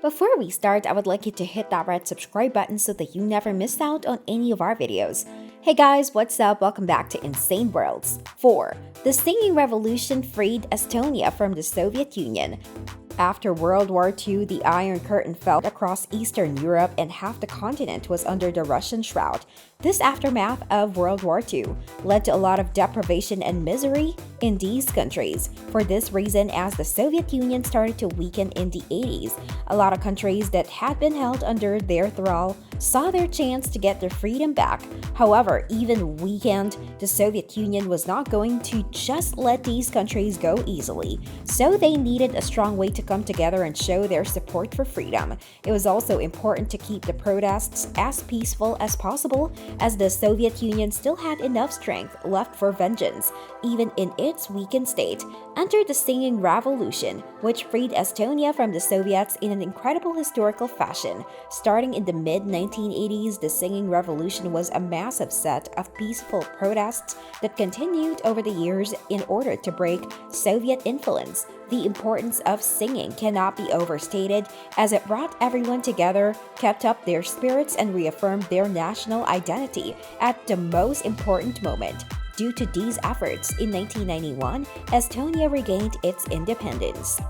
Before we start, I would like you to hit that red subscribe button so that you never miss out on any of our videos. Hey guys, what's up? Welcome back to Insane Worlds. 4. The singing revolution freed Estonia from the Soviet Union. After World War II, the Iron Curtain fell across Eastern Europe and half the continent was under the Russian shroud. This aftermath of World War II led to a lot of deprivation and misery in these countries. For this reason, as the Soviet Union started to weaken in the 80s, a lot of countries that had been held under their thrall saw their chance to get their freedom back. However, even weakened, the Soviet Union was not going to just let these countries go easily. So they needed a strong way to come together and show their support for freedom. It was also important to keep the protests as peaceful as possible, as the Soviet Union still had enough strength left for vengeance, even in its weakened state. Entered the singing revolution, which freed Estonia from the Soviets in an incredible historical fashion. Starting in the mid-1980s, the singing revolution was a massive set of peaceful protests that continued over the years in order to break Soviet influence. The importance of singing cannot be overstated, as it brought everyone together, kept up their spirits, and reaffirmed their national identity at the most important moment. Due to these efforts, in 1991, Estonia regained its independence.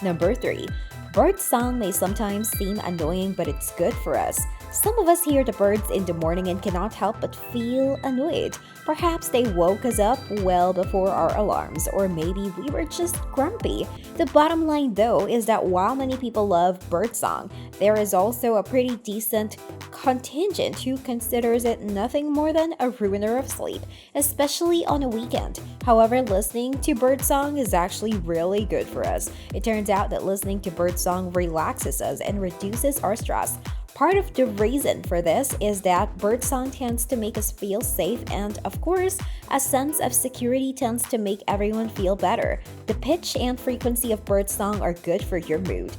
Number 3. Birdsong may sometimes seem annoying, but it's good for us. Some of us hear the birds in the morning and cannot help but feel annoyed. Perhaps they woke us up well before our alarms, or maybe we were just grumpy. The bottom line, though, is that while many people love birdsong, there is also a pretty decent contingent who considers it nothing more than a ruiner of sleep, especially on a weekend. However, listening to birdsong is actually really good for us. It turns out that listening to birdsong relaxes us and reduces our stress. Part of the reason for this is that birdsong tends to make us feel safe, and of course, a sense of security tends to make everyone feel better. The pitch and frequency of birdsong are good for your mood.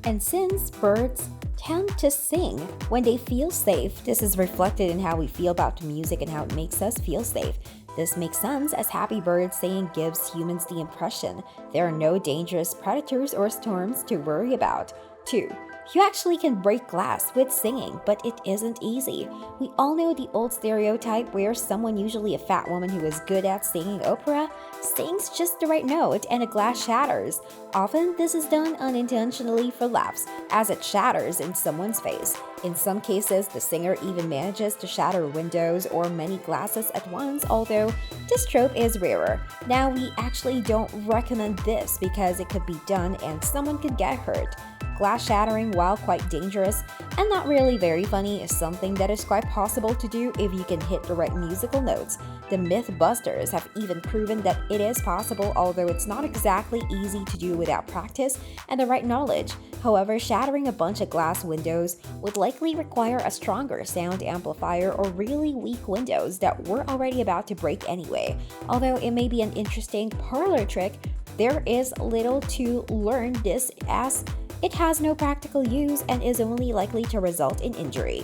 And since birds tend to sing when they feel safe, this is reflected in how we feel about the music and how it makes us feel safe. This makes sense, as happy bird singing gives humans the impression there are no dangerous predators or storms to worry about. 2. You actually can break glass with singing, but it isn't easy. We all know the old stereotype where someone, usually a fat woman who is good at singing opera, sings just the right note and a glass shatters. Often, this is done unintentionally for laughs, as it shatters in someone's face. In some cases, the singer even manages to shatter windows or many glasses at once, although this trope is rarer. Now, we actually don't recommend this because it could be done and someone could get hurt. Glass shattering, while quite dangerous and not really very funny, is something that is quite possible to do if you can hit the right musical notes. The Mythbusters have even proven that it is possible, although it's not exactly easy to do without practice and the right knowledge. However, shattering a bunch of glass windows would likely require a stronger sound amplifier or really weak windows that were already about to break anyway. Although it may be an interesting parlor trick, there is little to learn this, as it has no practical use and is only likely to result in injury.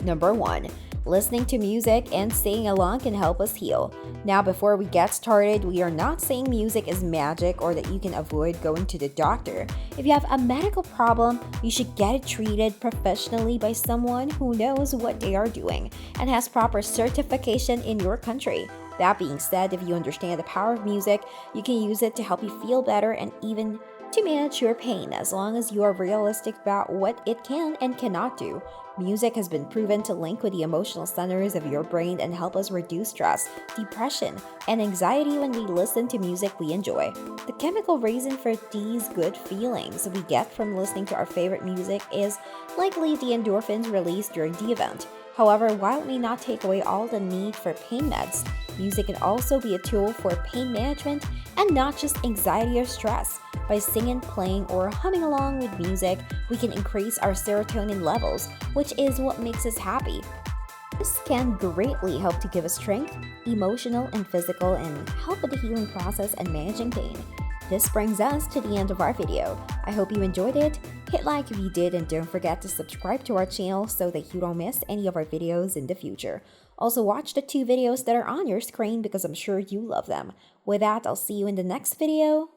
Number 1. Listening to music and singing along can help us heal. Now, before we get started, we are not saying music is magic or that you can avoid going to the doctor. If you have a medical problem, you should get it treated professionally by someone who knows what they are doing and has proper certification in your country. That being said, if you understand the power of music, you can use it to help you feel better and even to manage your pain, as long as you are realistic about what it can and cannot do. Music has been proven to link with the emotional centers of your brain and help us reduce stress, depression, and anxiety when we listen to music we enjoy. The chemical reason for these good feelings we get from listening to our favorite music is likely the endorphins released during the event. However, while it may not take away all the need for pain meds, music can also be a tool for pain management and not just anxiety or stress. By singing, playing, or humming along with music, we can increase our serotonin levels, which is what makes us happy. This can greatly help to give us strength, emotional and physical, and help with the healing process and managing pain. This brings us to the end of our video. I hope you enjoyed it. Hit like if you did, and don't forget to subscribe to our channel so that you don't miss any of our videos in the future. Also, watch the 2 videos that are on your screen because I'm sure you love them. With that, I'll see you in the next video.